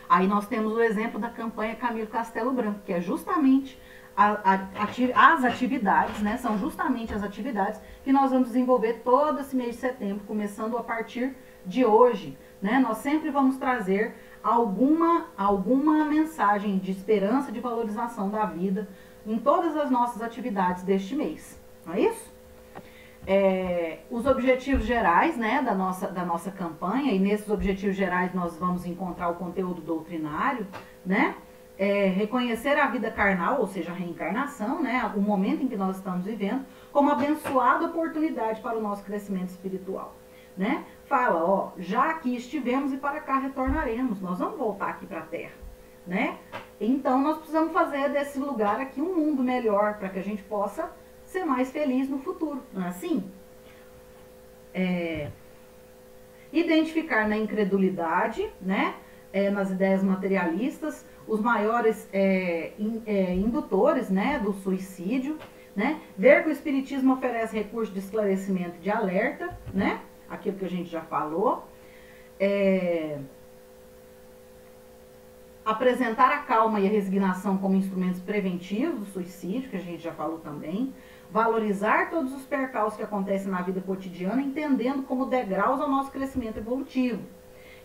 Aí nós temos o exemplo da campanha Camilo Castelo Branco, que é justamente as atividades, né? São justamente as atividades que nós vamos desenvolver todo esse mês de setembro, começando a partir de hoje, né? Nós sempre vamos trazer alguma mensagem de esperança, de valorização da vida, em todas as nossas atividades deste mês, não é isso? Os objetivos gerais, né, da nossa campanha, e nesses objetivos gerais nós vamos encontrar o conteúdo doutrinário, né? Reconhecer a vida carnal, ou seja, a reencarnação, né, o momento em que nós estamos vivendo, como abençoada oportunidade para o nosso crescimento espiritual, né? Fala, ó, já aqui estivemos e para cá retornaremos, nós vamos voltar aqui para a Terra. Né? Então nós precisamos fazer desse lugar aqui um mundo melhor para que a gente possa ser mais feliz no futuro, não é assim? Identificar na incredulidade, né, nas ideias materialistas, os maiores indutores, né, do suicídio, né? Ver que o Espiritismo oferece recursos de esclarecimento e de alerta, né? Aquilo que a gente já falou. Apresentar a calma e a resignação como instrumentos preventivos do suicídio, que a gente já falou também. Valorizar todos os percalços que acontecem na vida cotidiana, entendendo como degraus ao nosso crescimento evolutivo.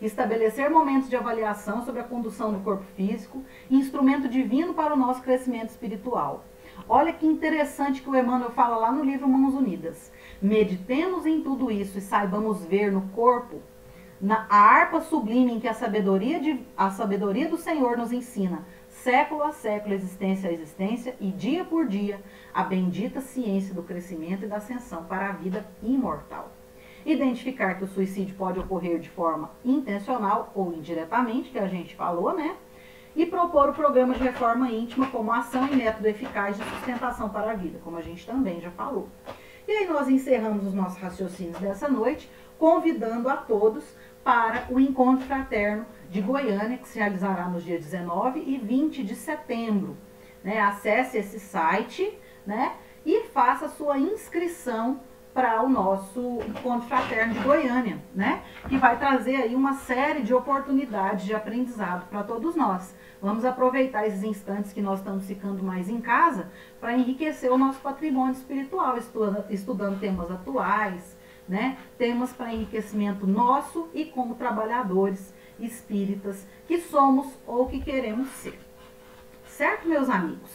Estabelecer momentos de avaliação sobre a condução do corpo físico, instrumento divino para o nosso crescimento espiritual. Olha que interessante que o Emmanuel fala lá no livro Mãos Unidas. Meditemos em tudo isso e saibamos ver no corpo a harpa sublime em que a sabedoria do Senhor nos ensina, século a século, existência a existência, e dia por dia, a bendita ciência do crescimento e da ascensão para a vida imortal. Identificar que o suicídio pode ocorrer de forma intencional ou indiretamente, que a gente falou, né? E propor o programa de reforma íntima como ação e método eficaz de sustentação para a vida, como a gente também já falou. E aí nós encerramos os nossos raciocínios dessa noite, convidando a todos para o Encontro Fraterno de Goiânia, que se realizará nos dias 19 e 20 de setembro. Né? Acesse esse site, né? E faça a sua inscrição para o nosso Encontro Fraterno de Goiânia, né? Que vai trazer aí uma série de oportunidades de aprendizado para todos nós. Vamos aproveitar esses instantes que nós estamos ficando mais em casa para enriquecer o nosso patrimônio espiritual, estudando temas atuais, né? Temas para enriquecimento nosso e como trabalhadores espíritas que somos ou que queremos ser. Certo, meus amigos?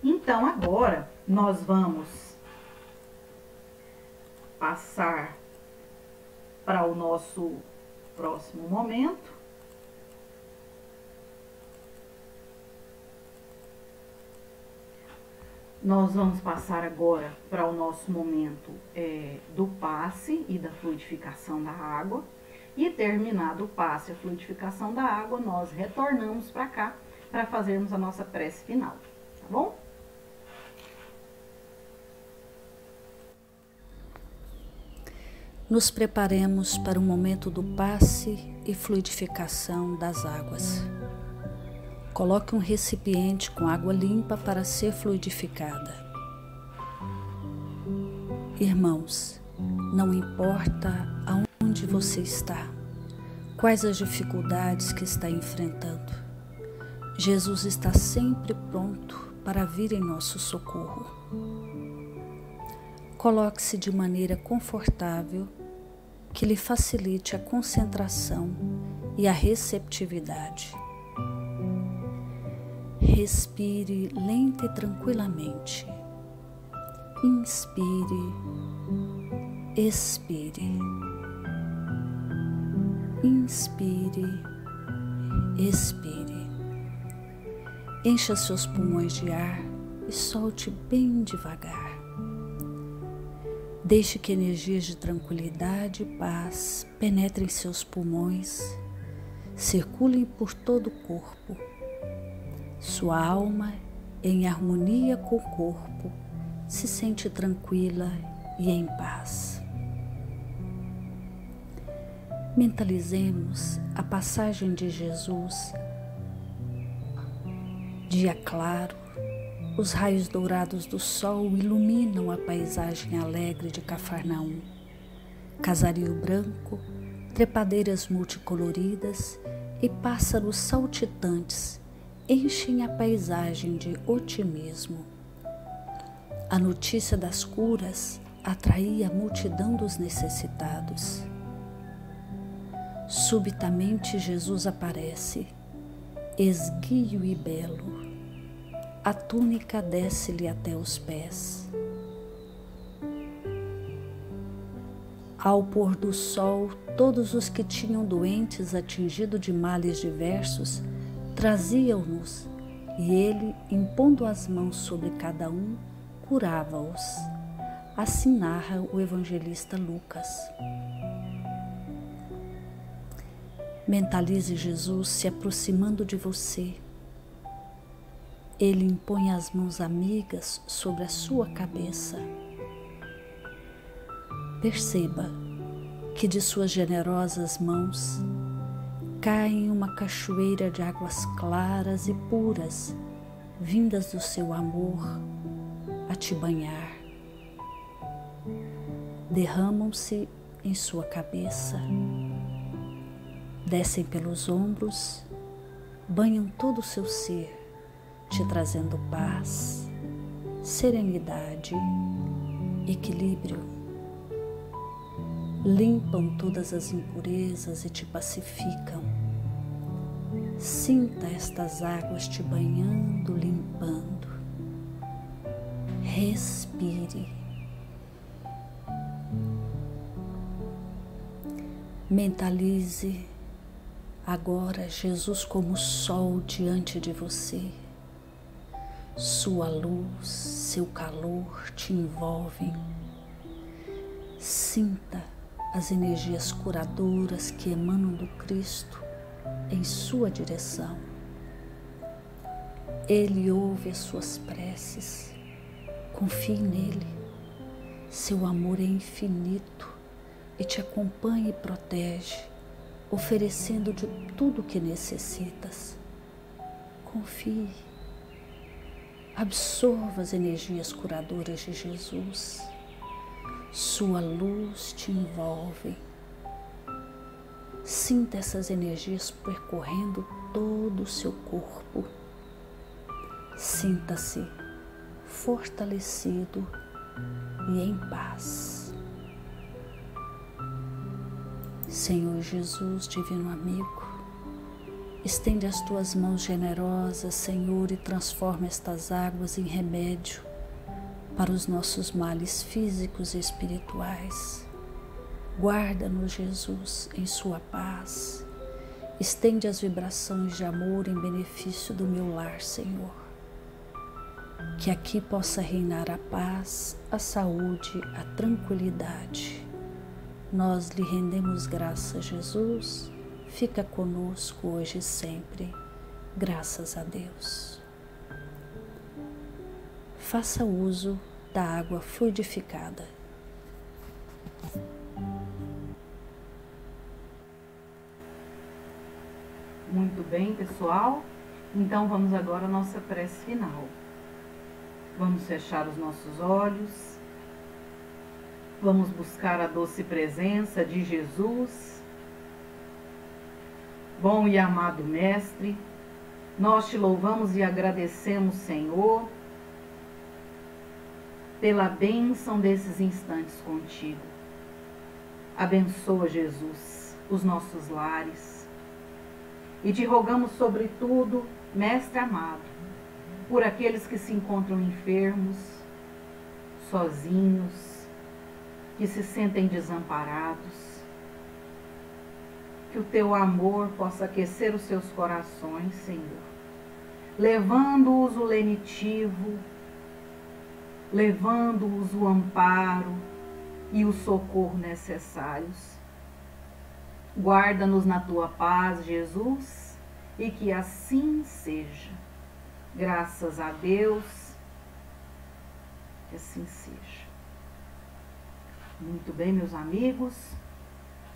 Então, agora nós vamos passar para o nosso próximo momento. Nós vamos passar agora para o nosso momento do passe e da fluidificação da água. E terminado o passe e a fluidificação da água, nós retornamos para cá para fazermos a nossa prece final, tá bom? Nos preparemos para o momento do passe e fluidificação das águas. Coloque um recipiente com água limpa para ser fluidificada. Irmãos, não importa aonde você está, quais as dificuldades que está enfrentando, Jesus está sempre pronto para vir em nosso socorro. Coloque-se de maneira confortável, que lhe facilite a concentração e a receptividade. Respire lenta e tranquilamente. Inspire, expire. Inspire, expire. Encha seus pulmões de ar e solte bem devagar. Deixe que energias de tranquilidade e paz penetrem seus pulmões, circulem por todo o corpo. Sua alma, em harmonia com o corpo, se sente tranquila e em paz. Mentalizemos a passagem de Jesus. Dia claro, os raios dourados do sol iluminam a paisagem alegre de Cafarnaum. Casario branco, trepadeiras multicoloridas e pássaros saltitantes enchem a paisagem de otimismo. A notícia das curas atraía a multidão dos necessitados. Subitamente Jesus aparece, esguio e belo. A túnica desce-lhe até os pés. Ao pôr do sol, todos os que tinham doentes atingidos de males diversos traziam-nos, e ele, impondo as mãos sobre cada um, curava-os. Assim narra o evangelista Lucas. Mentalize Jesus se aproximando de você. Ele impõe as mãos amigas sobre a sua cabeça. Perceba que de suas generosas mãos cai uma cachoeira de águas claras e puras, vindas do seu amor a te banhar. Derramam-se em sua cabeça, descem pelos ombros, banham todo o seu ser, te trazendo paz, serenidade, equilíbrio. Limpam todas as impurezas e te pacificam. Sinta estas águas te banhando, limpando. Respire. Mentalize agora Jesus como sol diante de você. Sua luz, seu calor te envolvem. Sinta as energias curadoras que emanam do Cristo em sua direção. Ele ouve as suas preces. Confie nele. Seu amor é infinito e te acompanha e protege, oferecendo de tudo o que necessitas. Confie. Absorva as energias curadoras de Jesus. Sua luz te envolve. Sinta essas energias percorrendo todo o seu corpo. Sinta-se fortalecido e em paz. Senhor Jesus, divino amigo, estende as tuas mãos generosas, Senhor, e transforma estas águas em remédio para os nossos males físicos e espirituais. Guarda-nos, Jesus, em sua paz. Estende as vibrações de amor em benefício do meu lar, Senhor. Que aqui possa reinar a paz, a saúde, a tranquilidade. Nós lhe rendemos graças, Jesus. Fica conosco hoje e sempre. Graças a Deus. Faça uso da água fluidificada. Muito bem, pessoal. Então vamos agora à nossa prece final. Vamos fechar os nossos olhos. Vamos buscar a doce presença de Jesus. Bom e amado Mestre, nós te louvamos e agradecemos, Senhor, pela bênção desses instantes contigo. Abençoa, Jesus, os nossos lares. E te rogamos, sobretudo, Mestre amado, por aqueles que se encontram enfermos, sozinhos, que se sentem desamparados. Que o teu amor possa aquecer os seus corações, Senhor, levando-os o lenitivo, levando-os o amparo e o socorro necessários. Guarda-nos na tua paz, Jesus, e que assim seja. Graças a Deus, que assim seja. Muito bem, meus amigos,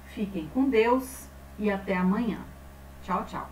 fiquem com Deus e até amanhã. Tchau, tchau.